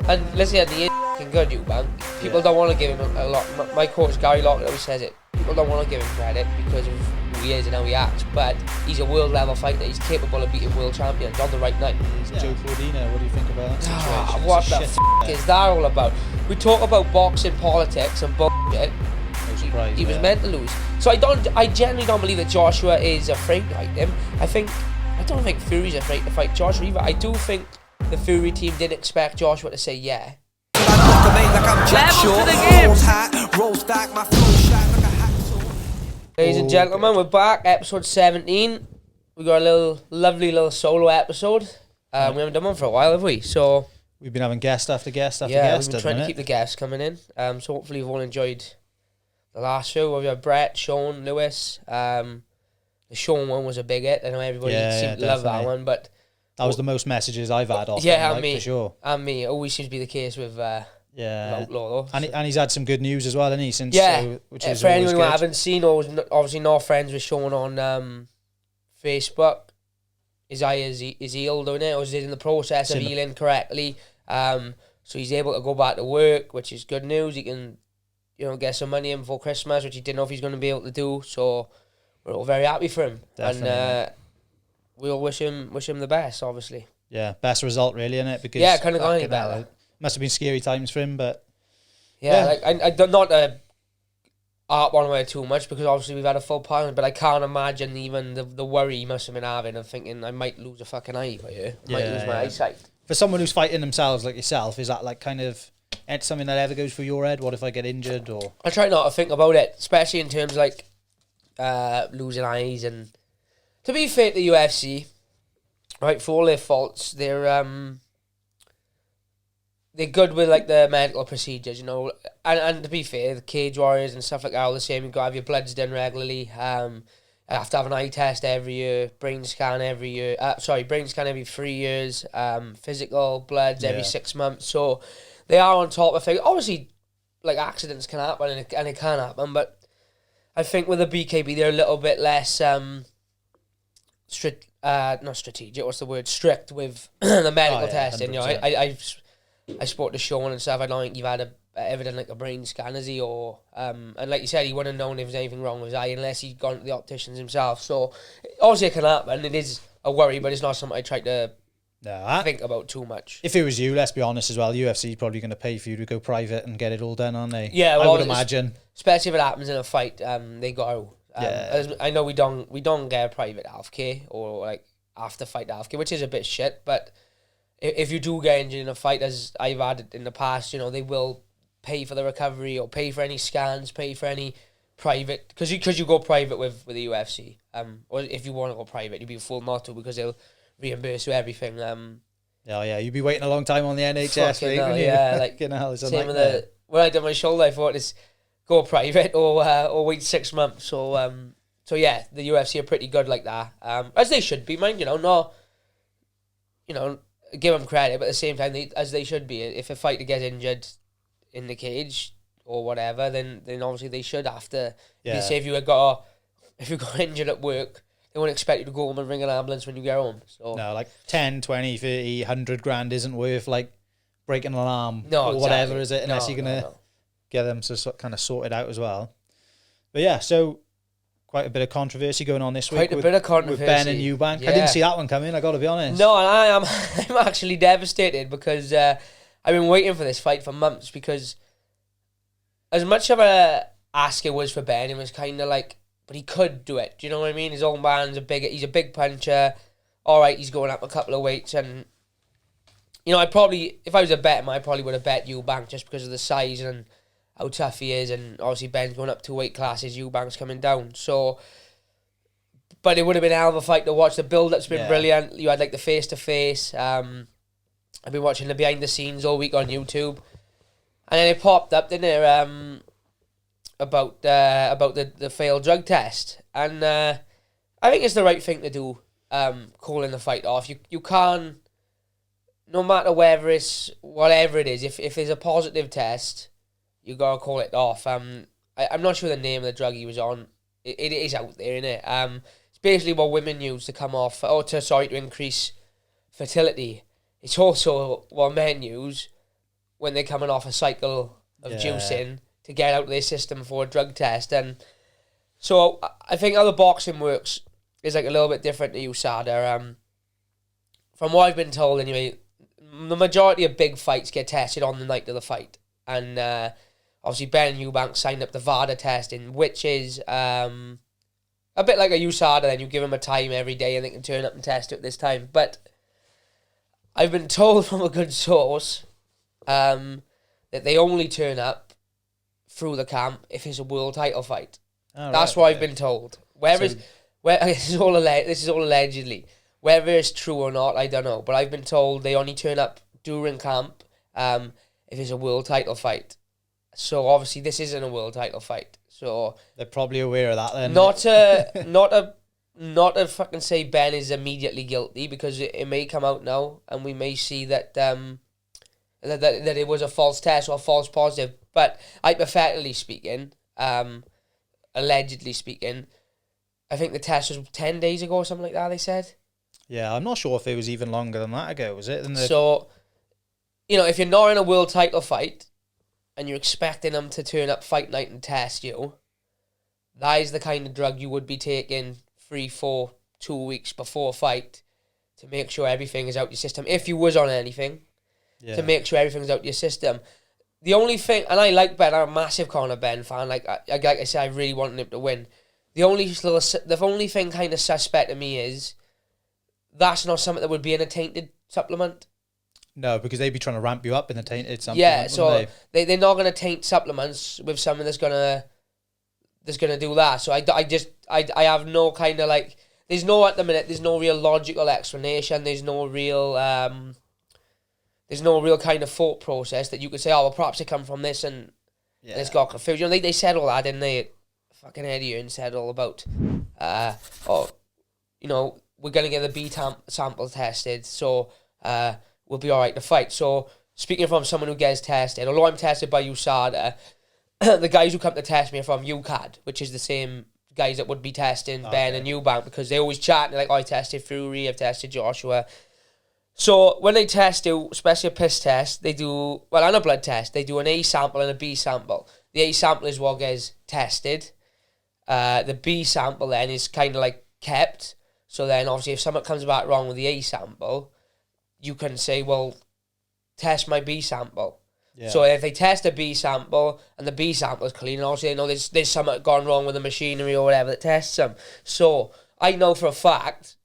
And listen, he is fucking good, Eubank. People don't want to give him a lot. My coach Gary Lockett always says it. People don't want to give him credit because of who he is and how he acts, but he's a world level fighter. He's capable of beating world champions on the right night. Joe Cordina, what do you think about that situation? What the f*** is that all about? We talk about boxing politics and bullshit. No surprise, he was meant to lose. So I genuinely don't believe that Joshua is afraid to fight him. I don't think Fury's afraid to fight Joshua either. I do think the Fury team didn't expect Joshua to say yeah. Level to the game. Ladies and gentlemen, we're back, episode 17. We got a lovely little solo episode. We haven't done one for a while, have we? So we've been having guest after guest after yeah, guest. we've been trying to keep the guests coming in. So hopefully you've all enjoyed the last show. We had Brett, Sean, Lewis. The Sean one was a big hit. I know everybody seemed to love that one, but that was the most messages I've had off. Yeah, him, and me, for sure. And me. It always seems to be the case with Outlaw, though. And he's had some good news as well, hasn't he? Since which is for anyone who good. haven't seen or obviously not friends with Sean on Facebook, his eye is healed, doing it, or is it in the process of healing correctly? So he's able to go back to work, which is good news. He can, get some money in before Christmas, which he didn't know if he's going to be able to do. So we're all very happy for him. Definitely. And we all wish him the best, obviously. Yeah, best result really, isn't it? Because couldn't have gone any better. Must have been scary times for him, but I don't not art one way too much because obviously we've had a full parliament, but I can't imagine even the worry he must have been having of thinking I might lose a fucking eye by here. I might lose my eyesight. For someone who's fighting themselves like yourself, is that like kind of something that ever goes through your head? What if I get injured? Or I try not to think about it, especially in terms like losing eyes. And to be fair to the UFC, right, for all their faults, they're good with like the medical procedures, and to be fair, the cage warriors and stuff like that are all the same. You've got to have your bloods done regularly. I have to have an eye test every year, brain scan every year. Brain scan every 3 years. Physical bloods every 6 months. So they are on top of things. Obviously, like accidents can happen and it can happen, but I think with the BKB they're a little bit less strict. Not strategic. What's the word? Strict with the medical testing. 100%. I spoke to Sean and stuff. I don't think you've had ever done like a brain scan, has he? Or and like you said, he wouldn't have known if there was anything wrong with his eye unless he'd gone to the opticians himself. So obviously it can happen. It is a worry, but it's not something I try to think about too much. If it was you, let's be honest as well, UFC is probably going to pay for you to go private and get it all done, aren't they? Yeah, well, I would imagine. Especially if it happens in a fight, they go. I know we don't get a private healthcare or like after fight healthcare, which is a bit shit, but if you do get injured in a fight, as I've had it in the past, they will pay for the recovery or pay for any scans, pay for any private, because you go private with the UFC. Or if you want to go private, you'd be full not to because they'll reimburse you everything. You'd be waiting a long time on the NHS. Same with when I did my shoulder, I thought it's go private or wait 6 months. So yeah, the UFC are pretty good like that. As they should be, mind give them credit, but at the same time, as they should be. If a fighter gets injured in the cage or whatever, then obviously they should have to. Yeah. Say if you got injured at work, they won't expect you to go home and ring an ambulance when you get home. So no, like 10, 20, 30, 100 grand isn't worth like breaking an arm or whatever, is it? Unless you're gonna get them to kind of sort it out as well. But yeah, so quite a bit of controversy going on this week. Quite a bit of controversy with Benn and Eubank. Yeah. I didn't see that one coming, I got to be honest. No, and I'm actually devastated because I've been waiting for this fight for months, because as much of a ask it was for Benn, it was kind of like, but he could do it. Do you know what I mean? His old man's he's a big puncher. All right, he's going up a couple of weights, and I probably, if I was a bet him, I probably would have bet Eubank just because of the size and how tough he is, and obviously Benn's going up 2 weight classes, Eubank's coming down. So, but it would have been a hell of a fight to watch. The build-up's been brilliant. You had like the face-to-face. I've been watching the behind-the-scenes all week on YouTube, and then it popped up, didn't it, about the failed drug test, and I think it's the right thing to do, calling the fight off. You can't, no matter whether it's whatever it is, if there's a positive test, you gotta call it off. I'm not sure the name of the drug he was on. It is out there, innit? It's basically what women use to come off, to increase fertility. It's also what men use when they're coming off a cycle of juicing to get out of their system for a drug test. And so I think how the boxing works is like a little bit different to USADA. From what I've been told anyway, the majority of big fights get tested on the night of the fight. And obviously Benn and Eubank signed up the VADA testing, which is a bit like a USADA, then you give them a time every day and they can turn up and test it at this time. But I've been told from a good source that they only turn up through the camp if it's a world title fight. Oh, that's what I've been told. This is all allegedly. Whether it's true or not, I don't know. But I've been told they only turn up during camp if it's a world title fight. So obviously this isn't a world title fight. So they're probably aware of that then. Not to fucking say Benn is immediately guilty, because it may come out now and we may see that that it was a false test or a false positive. But hypothetically speaking, allegedly speaking, I think the test was 10 days ago or something like that, they said. Yeah, I'm not sure if it was even longer than that ago, was it? So, if you're not in a world title fight and you're expecting them to turn up fight night and test you, that is the kind of drug you would be taking 3-4 2 weeks before a fight to make sure everything is out your system. If you was on anything, to make sure everything's out your system. The only thing, and I like Benn, I'm a massive Conor Benn fan, like I said, I really wanted him to win. The only thing kind of suspect to me is that's not something that would be in a tainted supplement. No, because they'd be trying to ramp you up in a tainted supplement. Yeah, so they're not going to taint supplements with something that's gonna do that. So I have no kind of like, there's no, at the minute, there's no real logical explanation. There's no real kind of thought process that you could say, oh well, perhaps it come from this and it's got confusion. They said all that, didn't they? Fucking Eddie Earn said all about, we're going to get the B sample tested, so we'll be all right to fight. So, speaking from someone who gets tested, although I'm tested by USADA, the guys who come to test me are from UCAD, which is the same guys that would be testing Benn and Eubank, because they always chat, and they're like, I tested Fury, I've tested Joshua. So, when they test you, especially a piss test, they do, and a blood test, they do an A sample and a B sample. The A sample is what gets tested. The B sample then is kind of like kept. So then, obviously, if something comes back wrong with the A sample, you can say, well, test my B sample. Yeah. So if they test a B sample and the B sample is clean, obviously they know there's something gone wrong with the machinery or whatever that tests them. So I know for a fact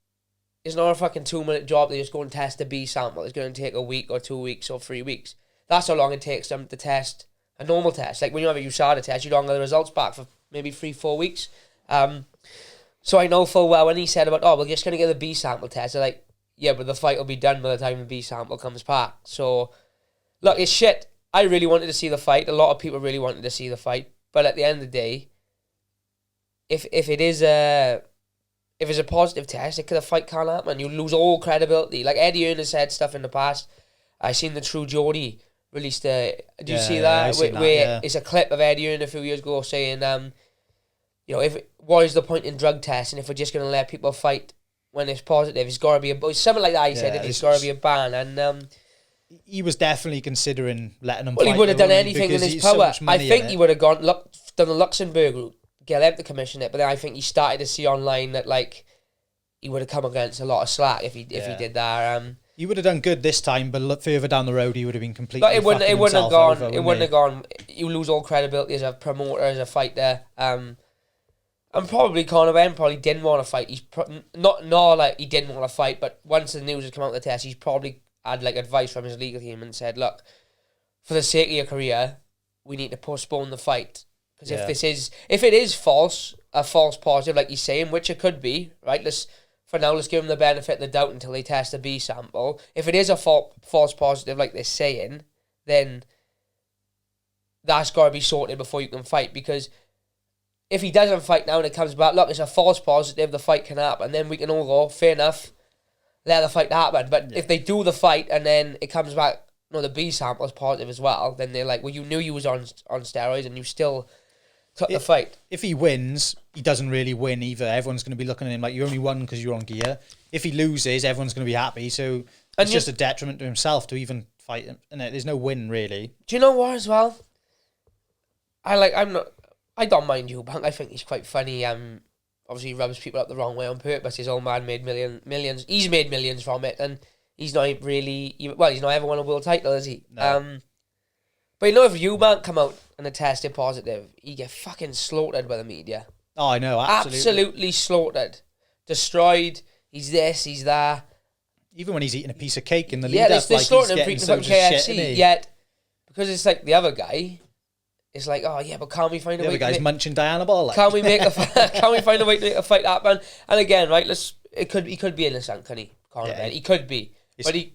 it's not a fucking 2-minute job to just go and test a B sample. It's going to take a week or 2 weeks or 3 weeks. That's how long it takes them to test a normal test. Like when you have a USADA test, you don't get the results back for maybe 3-4 weeks. So I know full well when he said about, we're just going to get the B sample test, they're like, yeah, but the fight will be done by the time the B sample comes back. So, look, it's shit. I really wanted to see the fight. A lot of people really wanted to see the fight. But at the end of the day, if it's a positive test, the fight can't happen. You lose all credibility. Like Eddie Earn has said stuff in the past. I seen the True Geordie released did you see that? Where it's a clip of Eddie Earn a few years ago saying, what is the point in drug testing if we're just going to let people fight when it's positive? It's got to be something like that. He said it's got to be a ban, and he was definitely considering letting them. Well, fight, he would have done anything in his power. I think he would have done the Luxembourg route, get them to commission it. But then I think he started to see online that like he would have come against a lot of slack if he did that. He would have done good this time, but look further down the road, he would have been completely. But it wouldn't have gone. You lose all credibility as a promoter, as a fighter. And probably Conor Benn probably didn't want to fight. He's not like he didn't want to fight, but once the news had come out of the test, he's probably had like advice from his legal team and said, "Look, for the sake of your career, we need to postpone the fight because if it is a false positive, like he's saying, which it could be, right? Let's give him the benefit of the doubt until they test the B sample. If it is a false positive, like they're saying, then that's got to be sorted before you can fight because." If he doesn't fight now and it comes back, look, it's a false positive, the fight can happen, then we can all go, fair enough, let the fight happen. But if they do the fight and then it comes back, the B sample is positive as well, then they're like, well, you knew you was on steroids and you still took the fight. If he wins, he doesn't really win either. Everyone's going to be looking at him like, you only won because you're on gear. If he loses, everyone's going to be happy, so it's just a detriment to himself to even fight, and there's no win really. Do you know what as well? I don't mind Eubank. I think he's quite funny. Obviously he rubs people up the wrong way on purpose. His old man made millions. He's made millions from it, and he's not really. Well, he's not ever won a world title, has he? No. But you know, if Eubank come out and tested positive, he get fucking slaughtered by the media. Oh, I know, Absolutely slaughtered, destroyed. He's this, he's that. Even when he's eating a piece of cake in the lead Yeah, up, they're like slaughtering he's him getting from so shit, KFC. isn't he? Yet, because it's like the other guy, it's like, oh yeah, but can't we find a The way? other guy's munching Diana Ball. Like. Can't we make can we find a way to make a fight happen? And again, right, he could be innocent, can he? Yeah. He could be,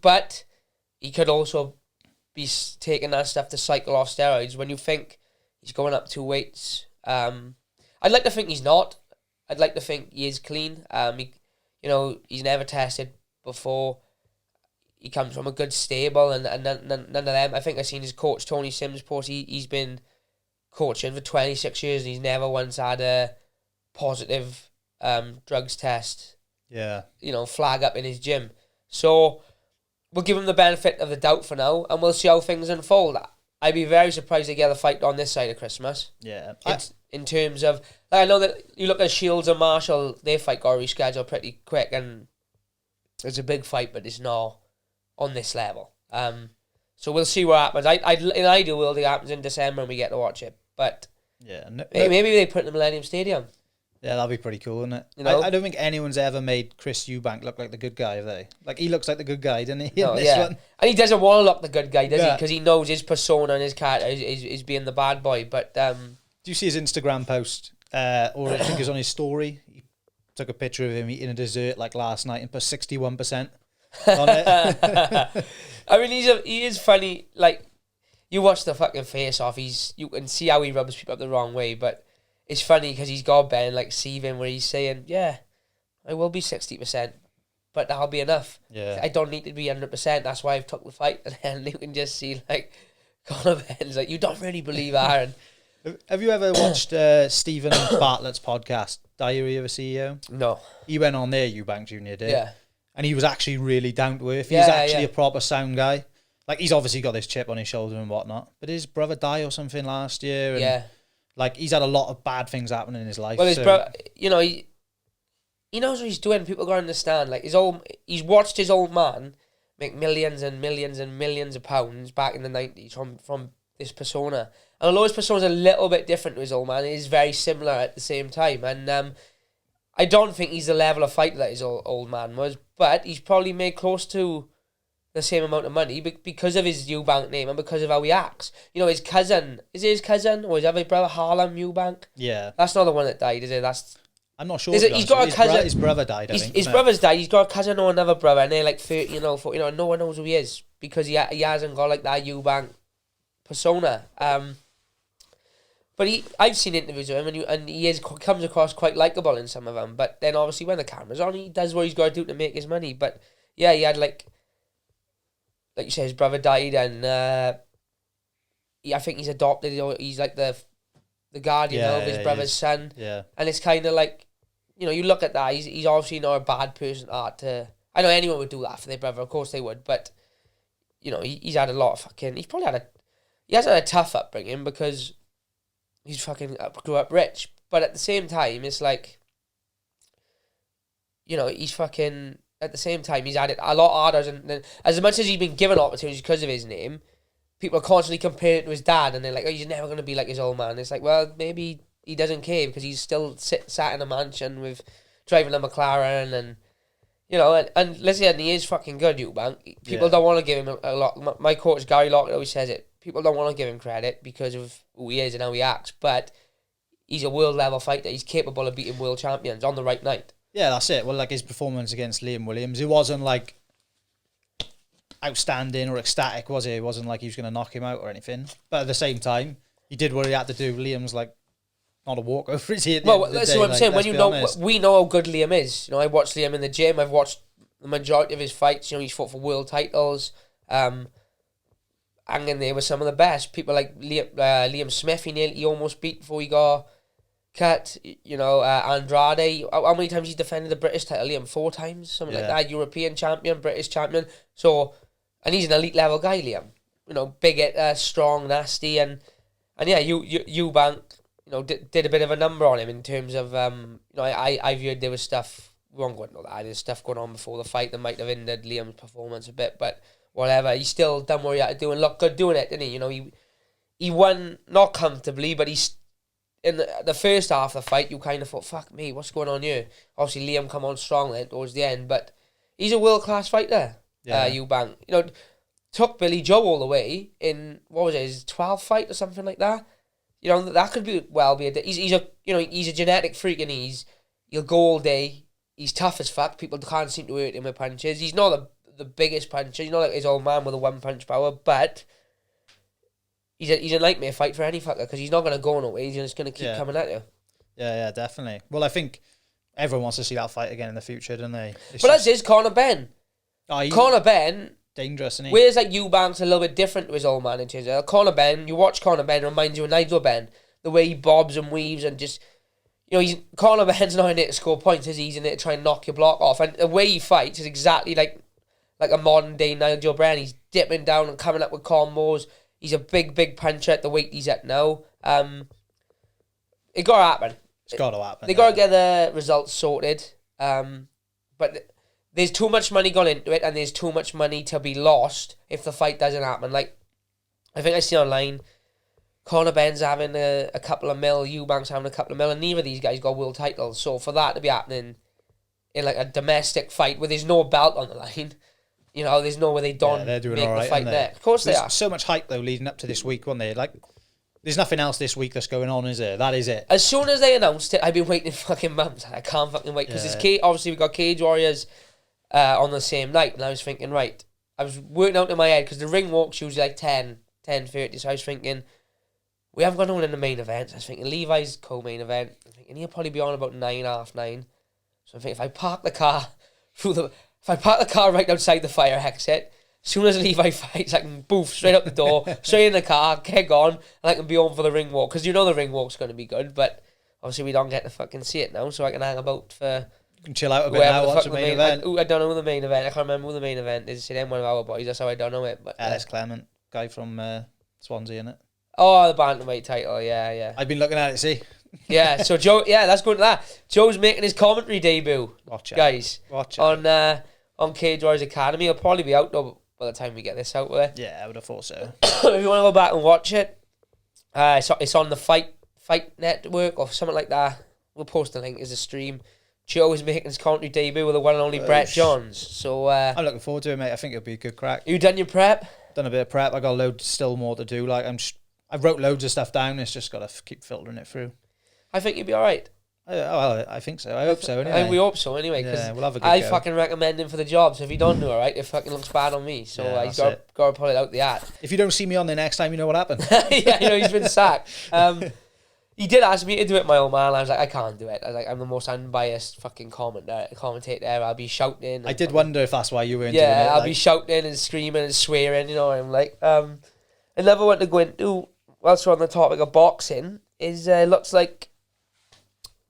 but he could also be taking that stuff to cycle off steroids. When you think he's going up 2 weights, I'd like to think he's not. I'd like to think he is clean. He's never tested before. He comes from a good stable, and none of them. I think I seen his coach Tony Sims post. He's been coaching for 26 years, and he's never once had a positive drugs test. Yeah. Flag up in his gym. So we'll give him the benefit of the doubt for now, and we'll see how things unfold. I'd be very surprised to get a fight on this side of Christmas. Yeah. In terms of, I know that you look at Shields and Marshall, their fight got rescheduled pretty quick, and it's a big fight, but it's not on this level. So we'll see what happens. In an ideal world, it happens in December and we get to watch it. But yeah, maybe they put it in the Millennium Stadium. Yeah, that'd be pretty cool, wouldn't it? I don't think anyone's ever made Chris Eubank look like the good guy, have they? Like, he looks like the good guy, doesn't he? No, and he doesn't want to look the good guy, does he? Because he knows his persona and his character is being the bad boy. But do you see his Instagram post? Or I think it was on his story. He took a picture of him eating a dessert like last night and put 61% on it. I mean, he is funny. Like, you watch the fucking face off. You can see how he rubs people up the wrong way, but it's funny because he's got Ben like Steven where he's saying, yeah, I will be 60%, but that'll be enough. Yeah. I don't need to be 100%. That's why I've took the fight. And then you can just see like Conor Ben's like, you don't really believe Aaron. Have you ever watched Stephen Bartlett's podcast, Diary of a CEO? No. He went on there, Eubank Jr. did. Yeah. And he was actually really down to earth. He's actually a proper sound guy. Like, he's obviously got this chip on his shoulder and whatnot. But his brother died or something last year. And yeah. Like, he's had a lot of bad things happening in his life. Well, his brother, he knows what he's doing. People got to understand. Like, he's watched his old man make millions and millions and millions of pounds back in the 90s from this persona. And although his persona is a little bit different to his old man, it is very similar at the same time. And I don't think he's the level of fighter that his old man was, but he's probably made close to the same amount of money because of his Eubank name and because of how he acts. His cousin, is it his cousin or his other brother, Harlem Eubank? Yeah. That's not the one that died, is it? I'm not sure. He's got a cousin. His brother died, I think. His brother's died. He's got a cousin or another brother, and they're like 30, 40, no one knows who he is because he hasn't got like that Eubank persona. But I've seen interviews of him, and he comes across quite likable in some of them. But then obviously when the camera's on, he does what he's got to do to make his money. But yeah, he had like you say, his brother died, and I think he's adopted. He's like the guardian of his brother's son. Yeah, and it's kind of like, you look at that. He's obviously not a bad person. I know anyone would do that for their brother. Of course they would. But he's had a lot of fucking. He hasn't had a tough upbringing because he's fucking grew up rich. But at the same time, it's like, he's fucking. At the same time, he's had it a lot harder. And as much as he's been given opportunities because of his name, people are constantly comparing it to his dad, and they're like, "Oh, he's never going to be like his old man." It's like, well, maybe he doesn't care because he's still sat in a mansion with driving a McLaren, and and listen, he is fucking good, Eubank. People don't want to give him a lot. My coach Gary Lockett always says it. People don't want to give him credit because of who he is and how he acts, but he's a world level fighter. He's capable of beating world champions on the right night. Yeah, that's it. Well, like his performance against Liam Williams, it wasn't like outstanding or ecstatic, was it? It wasn't like he was going to knock him out or anything. But at the same time, he did what he had to do. Liam's like not a walkover, is he? Well, that's what I'm saying. When we know how good Liam is. I watched Liam in the gym. I've watched the majority of his fights. He's fought for world titles. Hanging there with some of the best people like Liam Smith. He almost beat before he got cut. Andrade. How many times he's defended the British title? Liam 4 times, something like that. European champion, British champion. So And he's an elite level guy, Liam. You know, big, strong, nasty, and yeah, Eubank, you know, did a bit of a number on him in terms of, you know, I've heard there was stuff, we won't go into that, there's stuff going on before the fight that might have hindered Liam's performance a bit, but whatever, he still done what he had to do and looked good doing it, didn't he? You know, he won, not comfortably, but he's, in the first half of the fight, you kind of thought, fuck me, what's going on here? Obviously, Liam come on strong then towards the end, but he's a world-class fighter, Eubank. You know, took Billy Joe all the way in, what was it, his 12th fight or something like that. You know, that could be he's a, you know, he's a genetic freak, and he'll go all day. He's tough as fuck. People can't seem to hurt him with punches. He's not the biggest puncher. He's not like his old man with a one-punch power, but he's a nightmare fight for any fucker, because he's not going to go nowhere. He's just going to keep coming at you. Yeah, definitely. Well, I think everyone wants to see that fight again in the future, don't they? But that's his Conor Benn. Conor Benn, dangerous, isn't he? Whereas like Eubank's a little bit different to his old man in terms of Conor Benn. You watch Conor Benn, it reminds you of Nigel Benn. The way he bobs and weaves and just, you know, Conor Benn's not in it to score points, is he? He's in it to try and knock your block off. And the way he fights is exactly like a modern day Nigel Benn. He's dipping down and coming up with combos. He's a big puncher at the weight he's at now. It got to happen. It's got to happen. They got to get the results sorted. But there's too much money gone into it, and there's too much money to be lost if the fight doesn't happen. Like, I think I see online, Conor Benn's having a couple of mil, Eubank's having a couple of mil, and neither of these guys got world titles. So for that to be happening in like a domestic fight where there's no belt on the line, you know, there's no way they don't they're doing make all right, the fight there. Of course there's they are. So much hype though leading up to this week, wasn't there? Like, there's nothing else this week that's going on, is there? That is it. As soon as they announced it, I've been waiting fucking months. I can't fucking wait because obviously we got Cage Warriors on the same night, and I was thinking, right, I was working out in my head because the ring walk's usually like 10:30, so I was thinking, we haven't got no one in the main event. So I was thinking Levi's co-main event. I'm thinking he'll probably be on about 9, half 9. So I'm thinking if I park the car right outside the fire exit, as soon as Levi fights, I can boof straight out the door, straight in the car, keg on, and I can be on for the ring walk. Because you know the ring walk's going to be good, but obviously we don't get to fucking see it now, so I can hang about for... You can chill out a bit now, watch the main event. I don't know who the main event, I can't remember who the main event is. It's one of our boys, that's how I don't know it. But Alex Clement, guy from Swansea, innit? Oh, the bantamweight title, yeah. I've been looking at it, see? Yeah, so Joe, let's go into that. Joe's making his commentary debut, guys. Watch it. On Cage Warriors Academy. It'll probably be out though by the time we get this out with it. Yeah, I would have thought so. If you want to go back and watch it, it's on the Fight Network or something like that. We'll post the link as a stream. Joe is making his commentary debut with the one and only Brett Johns. So I'm looking forward to it, mate. I think it'll be a good crack. You done your prep? Done a bit of prep. I got loads still more to do. Like I wrote loads of stuff down. It's just got to keep filtering it through. I think you'll be all right. I think so. I hope so. Anyway, we hope so. Anyway, because we'll have a good go. fucking recommend him for the job. So if he don't do all right, it fucking looks bad on me. So he's got to pull it out the hat. If you don't see me on the next time, you know what happened. Yeah, you know he's been sacked. He did ask me to do it, my old man. I was like, I can't do it. I was like, I'm the most unbiased fucking commentator ever. I'll be shouting. I did wonder if that's why you weren't doing it. Yeah, I'll be shouting and screaming and swearing, you know. I'm like, another one to go into, whilst we're on the topic of boxing, is looks like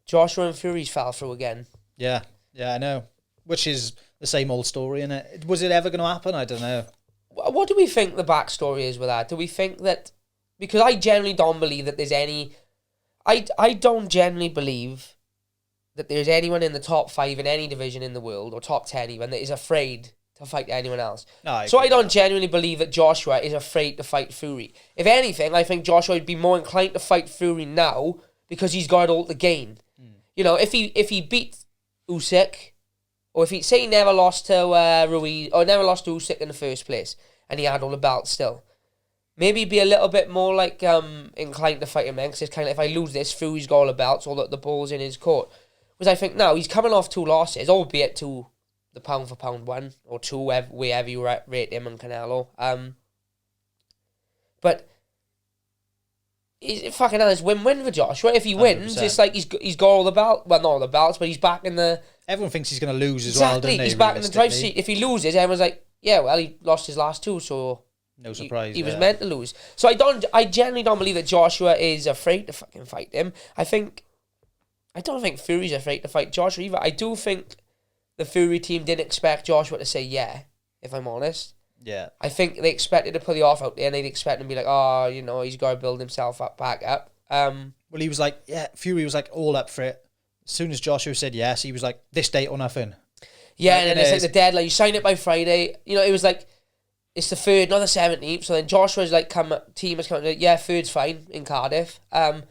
Joshua and Fury's fell through again. Yeah, I know. Which is the same old story, innit? Was it ever going to happen? I don't know. What do we think the backstory is with that? Do we think that... Because I generally don't believe that there's any... I don't generally believe that there's anyone in the top 5 in any division in the world, or top 10 even, that is afraid to fight anyone else. No, I don't genuinely believe that Joshua is afraid to fight Fury. If anything, I think Joshua would be more inclined to fight Fury now because he's got all to gain. You know, if he beat Usyk, or if he say he never lost to Ruiz, or never lost to Usyk in the first place, and he had all the belts still, maybe be a little bit more like inclined to fight him then, because it's kind of, if I lose this, Fury's got all the belts, all the ball's in his court. Whereas I think now he's coming off 2 losses, albeit to the pound for pound 1 or 2, wherever you rate him and Canelo. But it's fucking hell, it's win-win for Joshua. If he wins, 100%. It's like he's got all the belts. Well, not all the belts, but he's back in the... Everyone thinks he's going to lose as well, don't they? He's back in the driver's seat. If he loses, everyone's like, yeah, well, he lost his last 2, so... No surprise. He was meant to lose. So I generally don't believe that Joshua is afraid to fucking fight him. I don't think Fury's afraid to fight Joshua either. I do think the Fury team didn't expect Joshua to say yeah, if I'm honest. Yeah. I think they expected to put the offer out there and they'd expect him to be like, oh, you know, he's got to build himself back up. Well, he was like, yeah, Fury was like all up for it. As soon as Joshua said yes, he was like, this date or nothing. Yeah, and then it's like the deadline. You sign it by Friday. You know, it was like, it's the 3rd, not the 17th. So then Joshua's like, team has come, yeah, 3rd's fine in Cardiff. The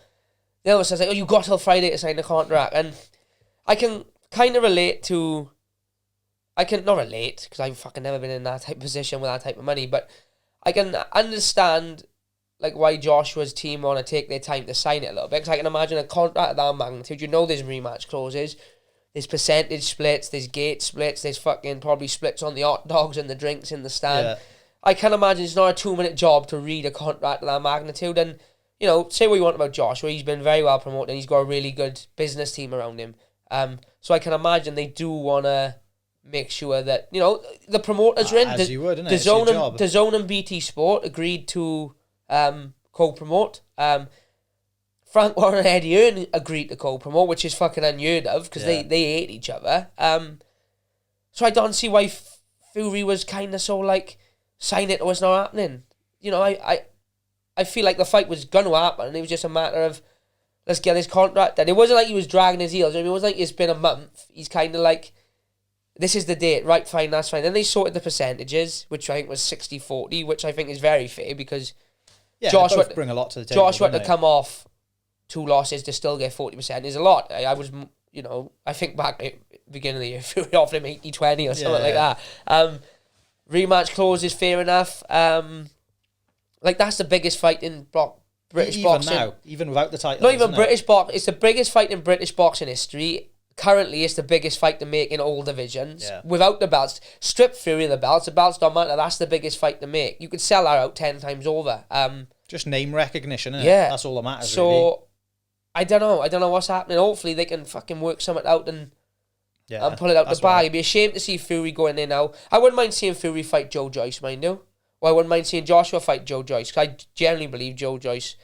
other says like, oh, you got till Friday to sign the contract. And I can kind of relate to, I can not relate, because I've fucking never been in that type of position with that type of money, but I can understand like why Joshua's team want to take their time to sign it a little bit, because I can imagine a contract of that magnitude. You know there's rematch clauses, there's percentage splits, there's gate splits, there's fucking probably splits on the hot dogs and the drinks in the stand. Yeah. I can imagine it's not a 2-minute job to read a contract of that magnitude. And, you know, say what you want about Joshua, he's been very well promoted and he's got a really good business team around him. So I can imagine they do want to make sure that, you know, the promoters are in. As you would, innit? DAZN and BT Sport agreed to co-promote. Frank Warren and Eddie Hearn agreed to co-promote, which is fucking unheard of because they hate each other. So I don't see why Fury was kind of so like, sign it or it's not happening. You know, I feel like the fight was going to happen and it was just a matter of, let's get this contract done. It wasn't like he was dragging his heels. I mean, it wasn't like it's been a month. He's kind of like, this is the date, right, fine, that's fine. Then they sorted the percentages, which I think was 60-40, which I think is very fair because Joshua bring a lot to the table. Joshua to come off 2 losses to still get 40% is a lot. I was, you know, I think back at the beginning of the year, Fury offered him 80-20 or something like that. Rematch clause is fair enough. Like, that's the biggest fight in British boxing. Now, even without the title. Not even British boxing. It's the biggest fight in British boxing history. Currently, it's the biggest fight to make in all divisions. Yeah. Without the belts. Strip Fury of the belts. The belts don't matter. That's the biggest fight to make. You could sell that out 10 times over. Just name recognition, innit? Yeah. That's all that matters, so, really. I don't know. I don't know what's happening. Hopefully, they can fucking work something out and pull it out the bag. It'd be a shame to see Fury going there now. I wouldn't mind seeing Fury fight Joe Joyce, mind you. Or I wouldn't mind seeing Joshua fight Joe Joyce. Because I generally believe Joe Joyce,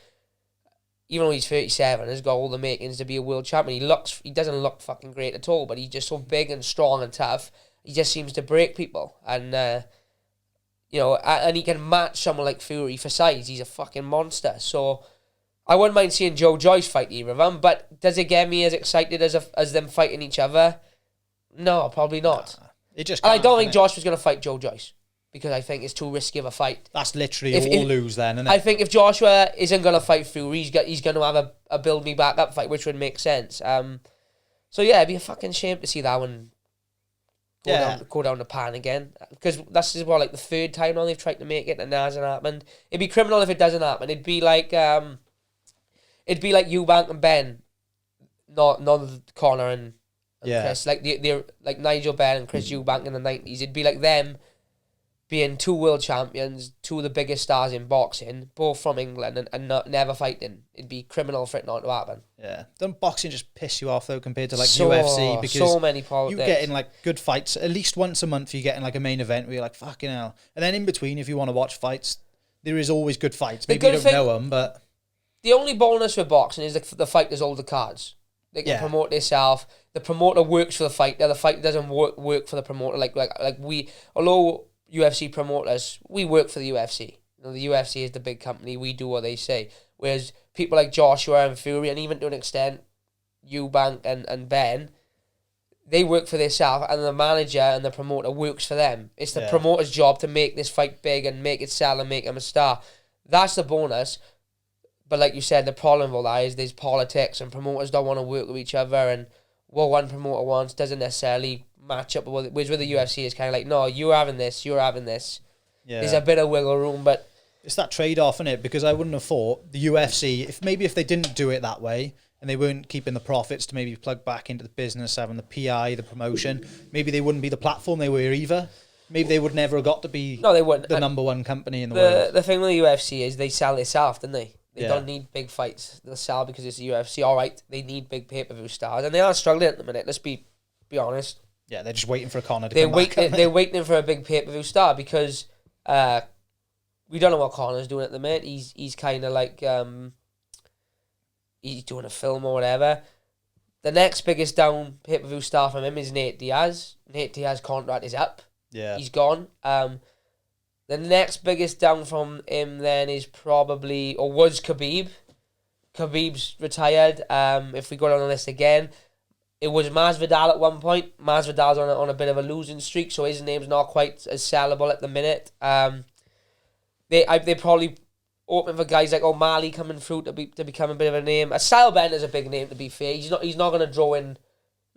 even though he's 37, has got all the makings to be a world champion. He doesn't look fucking great at all, but he's just so big and strong and tough. He just seems to break people. And, you know, and he can match someone like Fury for size. He's a fucking monster. So, I wouldn't mind seeing Joe Joyce fight either of them, but does it get me as excited as them fighting each other? No, probably not. It just and I don't think Josh was going to fight Joe Joyce because I think it's too risky of a fight. That's literally all lose then, isn't it? I think if Joshua isn't going to fight Fury, he's going to have a build me back up fight, which would make sense. So yeah, it'd be a fucking shame to see that one go down the pan again, because this is what, like the 3rd time now they've tried to make it and it hasn't happened. It'd be criminal if it doesn't happen. It'd be like Eubank and Benn, not Connor and Chris, like they're like Nigel Benn and Chris Eubank in the 90s. It'd be like them being 2 world champions, 2 of the biggest stars in boxing, both from England, and never fighting. It'd be criminal for it not to happen. Yeah. Doesn't boxing just piss you off though compared to like UFC? Because so many politics. You're getting like good fights at least once a month. You're getting like a main event where you're like, fucking hell. And then in between, if you want to watch fights, there is always good fights. Maybe you don't know them, but the only bonus for boxing is the fighters hold the cards. They can promote themselves. The promoter works for the fighter. The fighter doesn't work for the promoter. Like we, although UFC promoters, we work for the UFC. You know, the UFC is the big company. We do what they say. Whereas people like Joshua and Fury, and even to an extent, Eubank and Benn, they work for themselves, and the manager and the promoter works for them. It's the promoter's job to make this fight big and make it sell and make him a star. That's the bonus. But like you said, the problem with that is there's politics and promoters don't want to work with each other, and what one promoter wants doesn't necessarily match up with it. Whereas with the UFC, it's kind of like, no, you're having this. Yeah. There's a bit of wiggle room, but it's that trade-off, isn't it? Because I wouldn't have thought the UFC, if they didn't do it that way and they weren't keeping the profits to maybe plug back into the business, having the PI, the promotion, maybe they wouldn't be the platform they were either. Maybe they would never have got to be they wouldn't. The number one company in the world. The thing with the UFC is they sell themselves, don't they? They don't need big fights. They'll sell because it's the UFC. All right, they need big pay-per-view stars, and they are struggling at the minute. Let's be honest. Yeah, they're just waiting for a Conor to come back. They're waiting for a big pay-per-view star because we don't know what Conor's doing at the minute. He's kind of like he's doing a film or whatever. The next biggest down pay-per-view star from him is Nate Diaz. Nate Diaz's contract is up. Yeah, he's gone. The next biggest down from him then is probably, or was Khabib. Khabib's retired. If we go down the list again, it was Masvidal at one point. Masvidal's on a bit of a losing streak, so his name's not quite as sellable at the minute. They probably open for guys like O'Malley coming through to become a bit of a name. Stylebender is a big name, to be fair. He's not going to draw in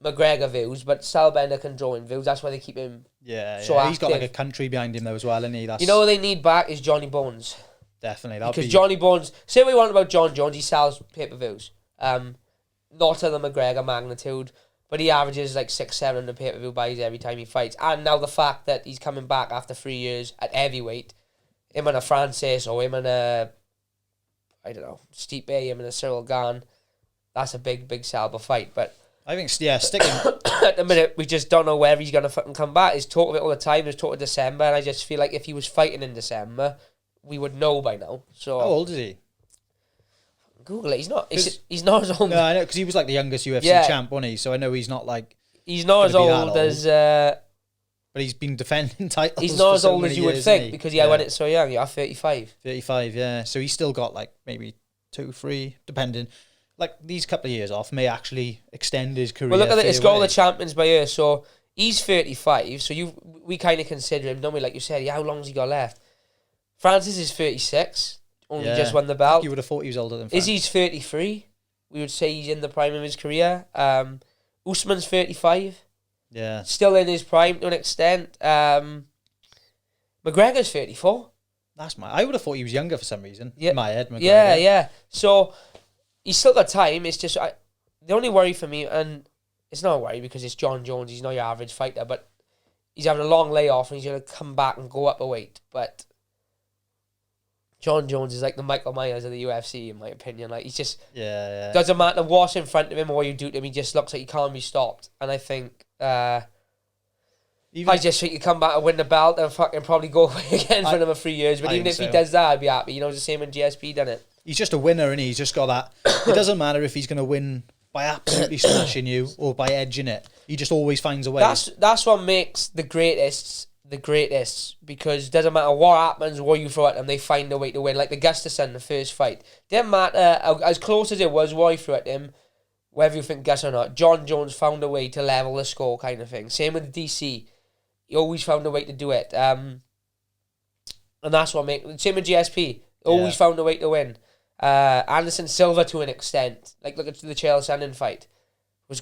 McGregor views, but Stylebender can draw in views. That's why they keep him. Yeah, so he's got like a country behind him though as well, isn't he? You know what they need back is Johnny Bones. Definitely, because Johnny Bones. Say what you want about John Jones, he sells pay-per-views. Not to the McGregor magnitude, but he averages like 600-700 pay-per-view buys every time he fights. And now the fact that he's coming back after 3 years at heavyweight, him and a Francis or him and a, I don't know, Stipe, him and a Cyril Gane, that's a big sellable fight. But I think, sticking at the minute, we just don't know where he's going to fucking come back. There's talk of it all the time. There's talk of December, and I just feel like if he was fighting in December, we would know by now. So how old is he? Google it. He's not as old. No, I know, because he was like the youngest UFC champ, wasn't he? So I know he's not like... He's not as old as... but he's been defending titles. He's not as so old as you would years, think, because he went it so young. Yeah, 35. 35, yeah. So he's still got like maybe 2, 3, depending... Like, these couple of years off may actually extend his career. Well, look at it. It's got all the champions by year. So he's 35. So we kind of consider him, don't we? Like you said, how long's he got left? Francis is 36. Only just won the belt. You would have thought he was older than Francis. Izzy's 33. We would say he's in the prime of his career. Usman's 35. Yeah. Still in his prime to an extent. McGregor's 34. I would have thought he was younger for some reason. In my head, McGregor. Yeah. So... he's still got time. It's just the only worry for me, and it's not a worry because it's John Jones. He's not your average fighter, but he's having a long layoff and he's going to come back and go up a weight. But John Jones is like the Michael Myers of the UFC, in my opinion. Like, he's just doesn't matter what's in front of him or what you do to him. He just looks like he can't be stopped. And I think I just think you come back and win the belt and fucking probably go away again for another 3 years. But even if he does that, I'd be happy. You know, it's the same when GSP done it. He's just a winner, and he's just got that. It doesn't matter if he's going to win by absolutely smashing you or by edging it. He just always finds a way. That's what makes the greatest, because it doesn't matter what happens, what you throw at them, they find a way to win. Like the Gustafsson, the first fight. Didn't matter, as close as it was, what you threw at him, whether you think Gus or not, John Jones found a way to level the score kind of thing. Same with DC. He always found a way to do it. And that's what makes... Same with GSP. Always found a way to win. Anderson Silva to an extent. Like, look at the Chael Sonnen fight.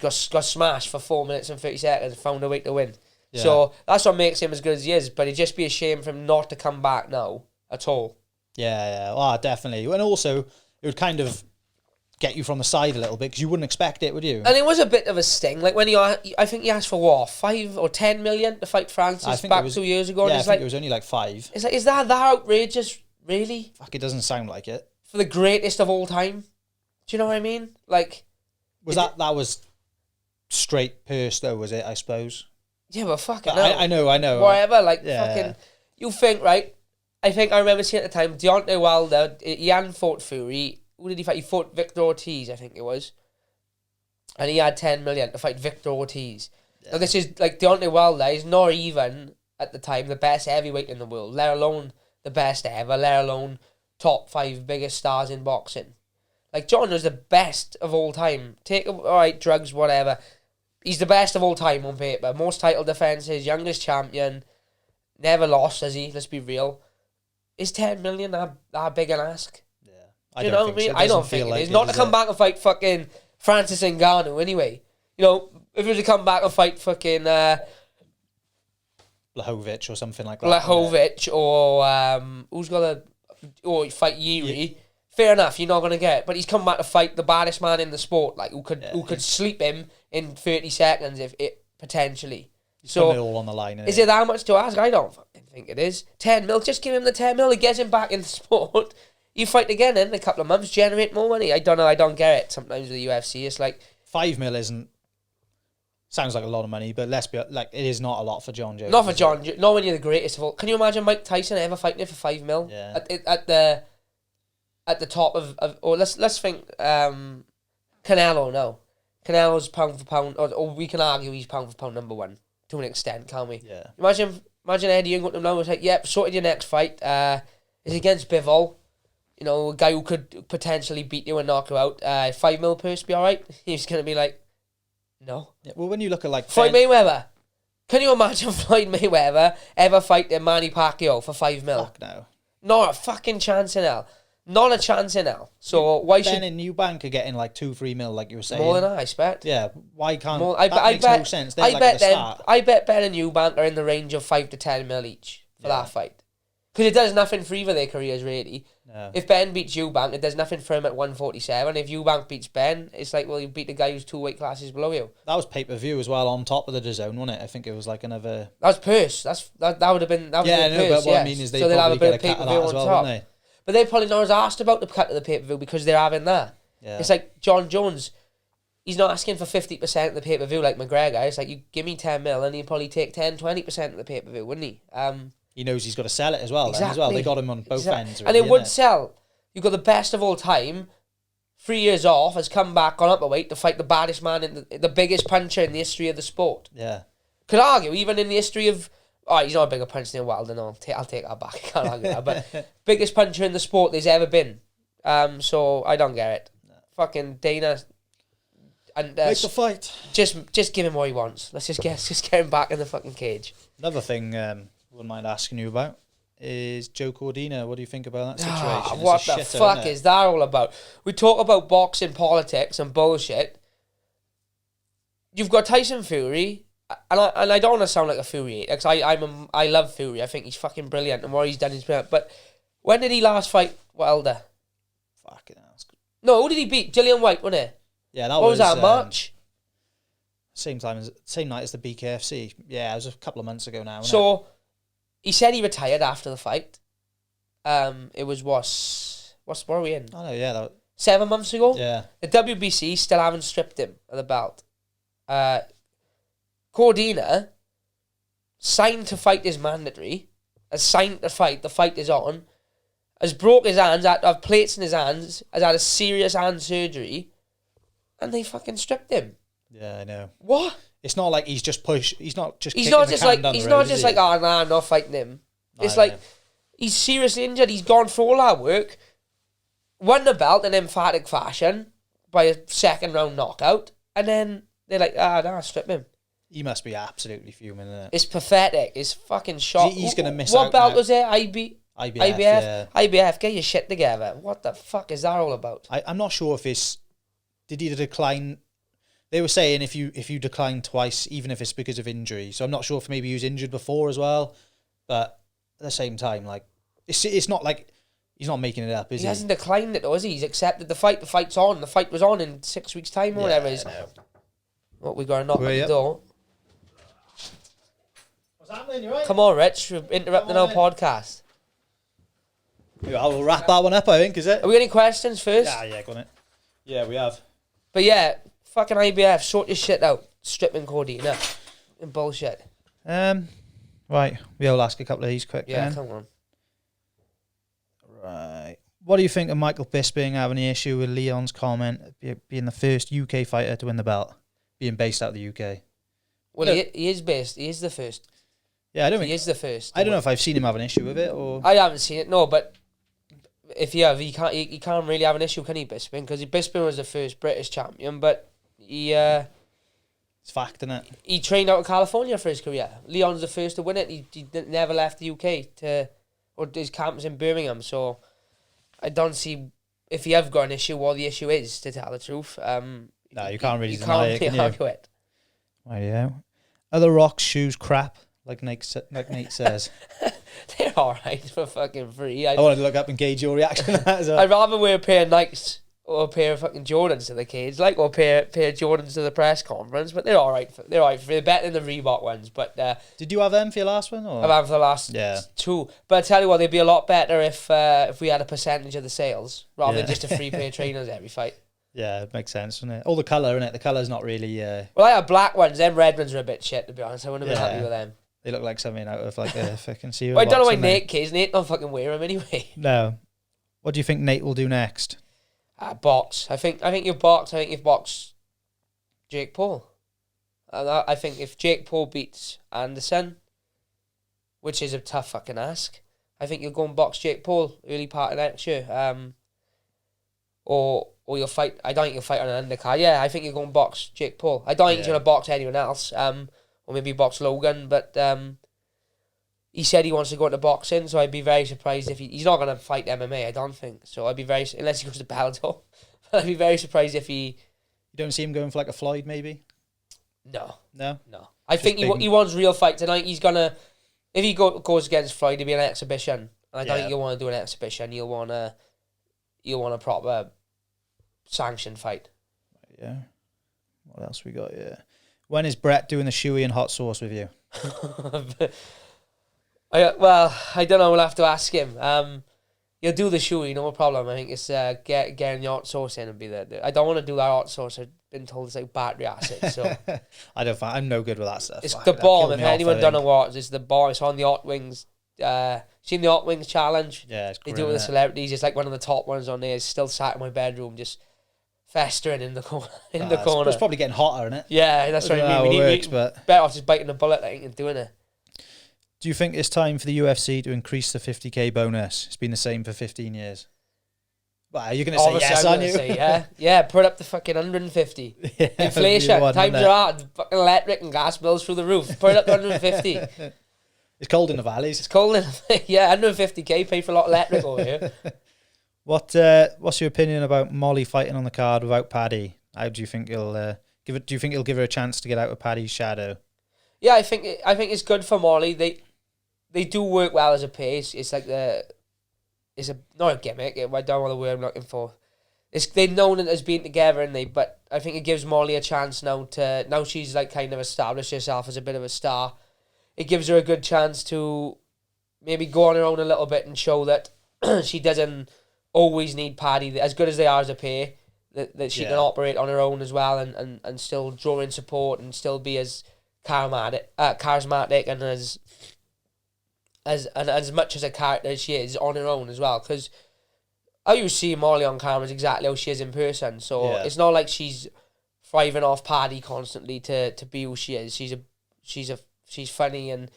Got smashed for 4 minutes and 30 seconds and found a way to win. Yeah. So that's what makes him as good as he is. But it'd just be a shame for him not to come back now at all. Yeah. Oh, definitely. And also, it would kind of get you from the side a little bit because you wouldn't expect it, would you? And it was a bit of a sting. Like when I think he asked for what, 5 or 10 million to fight Francis back 2 years ago. Yeah, I think it was only like 5. It's like, is that outrageous? Really? Fuck, it doesn't sound like it. For the greatest of all time? Do you know what I mean? Like... that was straight purse though, was it, I suppose? Yeah, but fucking I know. Whatever, fucking... You think, right? I remember seeing at the time, Deontay Wilder, he hadn't fought Fury. Who did he fight? He fought Victor Ortiz, I think it was. And he had 10 million to fight Victor Ortiz. Yeah. Now this is, like, Deontay Wilder is not even, at the time, the best heavyweight in the world, let alone... the best ever, let alone top 5 biggest stars in boxing. Like, John was the best of all time. Alright, drugs, whatever. He's the best of all time on paper. Most title defences, youngest champion, never lost, has he? Let's be real. Is 10 million that big an ask? Yeah. I don't think I don't think it is. Not to come back and fight fucking Francis Ngannou anyway. You know, if he was to come back and fight fucking... Blachowicz or something like that. Blachowicz or who's got or fight Yuri. Fair enough, you're not gonna get it. But he's come back to fight the baddest man in the sport, like who could sleep him in 30 seconds if it potentially. So it all on the line. Is it that much to ask? I don't fucking think it is. 10 mil, just give him the 10 mil. He gets him back in the sport. You fight again in a couple of months, generate more money. I don't know. I don't get it. Sometimes with the UFC, it's like 5 mil isn't. Sounds like a lot of money, but let's be like, it is not a lot for John Jones. Not for John. Not when you're the greatest of all. Can you imagine Mike Tyson ever fighting it for 5 mil? Yeah. At the top of or let's think Canelo now. Canelo's pound for pound, or we can argue he's pound for pound number 1 to an extent, can't we? Yeah. Imagine Imagine Eddie Young got them down. Was like, yep, sorted your next fight. Is against Bivol. You know, a guy who could potentially beat you and knock you out. 5 mil purse be alright. He's gonna be like, no. Yeah, well, when you look at like Floyd Mayweather. Can you imagine Floyd Mayweather ever fighting Manny Pacquiao for 5 mil? Fuck no. Not a fucking chance in hell. Not a chance in hell. So why Ben should and Eubank are getting like 2-3 mil, like you were saying. more than that, I expect? Yeah, why can't More, that makes no sense. They're like at the start. I bet Ben and Eubank are in the range of 5 to 10 mil each for that fight. Because it does nothing for either of their careers, really. No. If Ben beats Eubank, it does nothing for him at 147. If Eubank beats Ben, it's like, well, you beat the guy who's 2 weight classes below you. That was pay-per-view as well on top of the DAZN, wasn't it? I think it was like another... That was purse. That would have been... That was Yeah, I know, purse, but what I mean is they so they'll have a probably bit get of a cut of that as well, wouldn't they? But they probably not as asked about the cut of the pay-per-view because they're having that. Yeah. It's like John Jones, he's not asking for 50% of the pay-per-view like McGregor. It's like, you give me 10 mil and he'd probably take 10-20% of the pay-per-view, wouldn't he? He knows he's got to sell it as well. Exactly. Then as well. They got him on both ends. And it would sell. You've got the best of all time, 3 years off, has come back on up a weight to fight the baddest man, in the biggest puncher in the history of the sport. Yeah. Could argue, even in the history of... Oh, he's not a bigger puncher than Wilder, no. I'll take that back. I can't argue that. But biggest puncher in the sport there's ever been. So I don't get it. No. Fucking Dana... And Make the fight. Just give him what he wants. Let's just get him back in the fucking cage. Another thing wouldn't mind asking you about is Joe Cordina. What do you think about that situation? What the fuck is that all about? We talk about boxing politics and bullshit. You've got Tyson Fury, and I don't want to sound like a Fury because I love Fury. I think he's fucking brilliant, and what he's done is brilliant. But when did he last fight Wilder? Fucking hell. No, who did he beat? Dillian White, wasn't it? Yeah, that what was that, March? Same night as the BKFC. Yeah, it was a couple of months ago now. So he said he retired after the fight. It was what are we in? Oh no, yeah, 7 months ago. Yeah. The WBC still haven't stripped him of the belt. Cordina signed to fight is mandatory. Has signed to fight. The fight is on. Has broke his hands. Had to have plates in his hands. Has had a serious hand surgery, and they fucking stripped him. Yeah, I know. What? It's not like he's just pushed. He's not just. He's not just like. He's not just like. Oh, nah, I'm not fighting him. It's like he's seriously injured. He's gone for all that work, won the belt in emphatic fashion by a second round knockout, and then they're like, nah, strip him. He must be absolutely fuming, isn't it? It's pathetic. It's fucking shocking. He's gonna miss out. What belt now. was it? IBF. Yeah. IBF. Get your shit together. What the fuck is that all about? I'm not sure if it's. Did he decline? They were saying if you decline twice, even if it's because of injury. So I'm not sure if maybe he was injured before as well. But at the same time, like it's not like he's not making it up, is he? He hasn't declined it, though, has he? He's accepted the fight. The fight's on. The fight was on in 6 weeks' time or whatever it is. What, we got to knock on the door? What's happening? You right? Come on, Rich. We're interrupting our podcast. Yeah, we'll wrap that one up, I think, is it? Are we got any questions first? Yeah, got it. Yeah, we have. But yeah, fucking IBF, sort your shit out. Stripping Cordina. And bullshit. Right, we'll ask a couple of these quick. Yeah, then. come on. Right. What do you think of Michael Bisping having the issue with Leon's comment being the first UK fighter to win the belt, being based out of the UK? Well, he is based. He is the first. Yeah, I don't think he is the first. I don't know if I've seen him have an issue with it or. I haven't seen it. No, but if you have, he can't really have an issue, can he, Bisping? Because Bisping was the first British champion, but he. It's fact, isn't it? He trained out of California for his career. Leon's the first to win it. He never left the UK or his camp was in Birmingham. So I don't see if he have got an issue what the issue is, to tell the truth. No, you can't really deny it, can you? Argue it. Right, yeah. Are the Rock's shoes crap, like Nate says? They're alright for fucking free. I wanted to look up and gauge your reaction to that as well. I'd rather wear a pair of Nikes or a pair of fucking Jordans to the cage, or a pair of Jordans to the press conference, but they're alright. They're better than the Reebok ones. But did you have them for your last one? Or? I've had for the last two. But I tell you what, they'd be a lot better if we had a percentage of the sales rather than just a free pair of trainers every fight. Yeah, it makes sense, doesn't it? All the colour, innit? The colour's not really... Well, I have black ones. Them red ones are a bit shit, to be honest. I wouldn't have been happy with them. They look like something out of like a fucking cereal Well, I don't know box, why Nate cares. Nate don't fucking wear them anyway. No. What do you think Nate will do next? Box. I think you've boxed. I think you've boxed Jake Paul. And I think if Jake Paul beats Anderson, which is a tough fucking ask. I think you'll go and box Jake Paul early part of next year. Or you'll fight. I don't think you'll fight on an undercard. Yeah, I think you'll go and box Jake Paul. I don't think he's gonna box anyone else. Or maybe box Logan. But he said he wants to go into boxing, so I'd be very surprised if he's not gonna fight MMA. I don't think so. I'd be very unless he goes to Bellator. I'd be very surprised if he. You don't see him going for like a Floyd, maybe? No. I Just think he wants real fights, and I think he's gonna. If he goes against Floyd, it'll be an exhibition. And I don't think you'll want to do an exhibition. You'll want a proper sanctioned fight. Yeah. What else we got here? When is Brett doing the shoey and hot sauce with you? I don't know. We'll have to ask him. He'll do the shoey, no problem. I think it's getting the hot sauce in and be there. I don't want to do that hot sauce. I've been told it's like battery acid. So I'm no good with that stuff. It's the bomb. If anyone don't know what, it's the bomb. It's on the Hot Wings. Seen the Hot Wings challenge? Yeah, it's great. They do it with the celebrities. It's like one of the top ones on there. It's still sat in my bedroom, just festering in the corner. It's probably getting hotter, isn't it? Yeah, that's what I mean. Better off just biting the bullet, I think, and doing it. Do you think it's time for the UFC to increase the 50k bonus? It's been the same for 15 years. Well, you're going to say yes, aren't you? Say, yeah, put up the fucking 150. Yeah, inflation, times are hard. Fucking electric and gas bills through the roof. Put it up to 150. It's cold in the valleys. It's cold in yeah, 150k, pay for a lot of electric over here. What's your opinion about Molly fighting on the card without Paddy? How do you think he'll give it? Do you think he'll give her a chance to get out of Paddy's shadow? Yeah, I think it's good for Molly. They do work well as a pair. It's like not a gimmick. I don't know the word I'm looking for. They've known it as being together, but I think it gives Molly a chance now she's like kind of established herself as a bit of a star. It gives her a good chance to maybe go on her own a little bit and show that she doesn't always need Paddy. As good as they are as a pair, that she can operate on her own as well and still draw in support and still be as charismatic and as much as a character as she is on her own as well. Because how you see Molly on camera is exactly how she is in person. So it's not like she's thriving off Paddy constantly to be who she is. She's funny and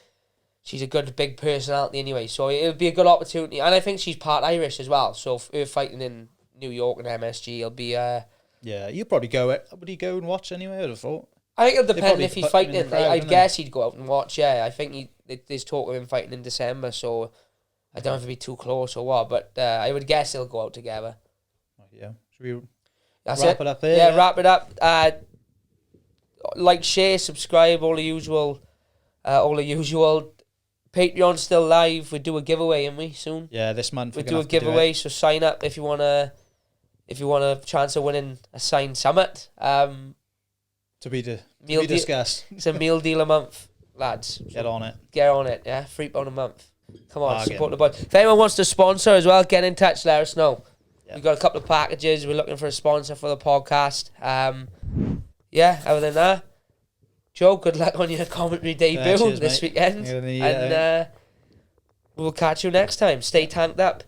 she's a good big personality anyway. So it'll be a good opportunity. And I think she's part Irish as well. So her fighting in New York and MSG, it'll be you'd probably go. Would he go and watch anyway? I'd have thought. I think it'll depend if he's fighting. I'd guess he'd go out and watch. Yeah, I think there's talk of him fighting in December, so I don't know if it'd be too close or what. But I would guess they'll go out together. Yeah, should we wrap it up there? Yeah, wrap it up. Like, share, subscribe, all the usual. Patreon's still live. We do a giveaway, and we soon. Yeah, this month we do a giveaway. So sign up if you want a chance of winning a signed summit. To be discussed. It's a meal deal a month, lads. Get on it. Yeah. £3 a month. Come on, support the boy. If anyone wants to sponsor as well, get in touch, let us know. Yeah. We've got a couple of packages. We're looking for a sponsor for the podcast. Other than that, Joe, good luck on your commentary debut this weekend. And we'll catch you next time. Stay tanked up.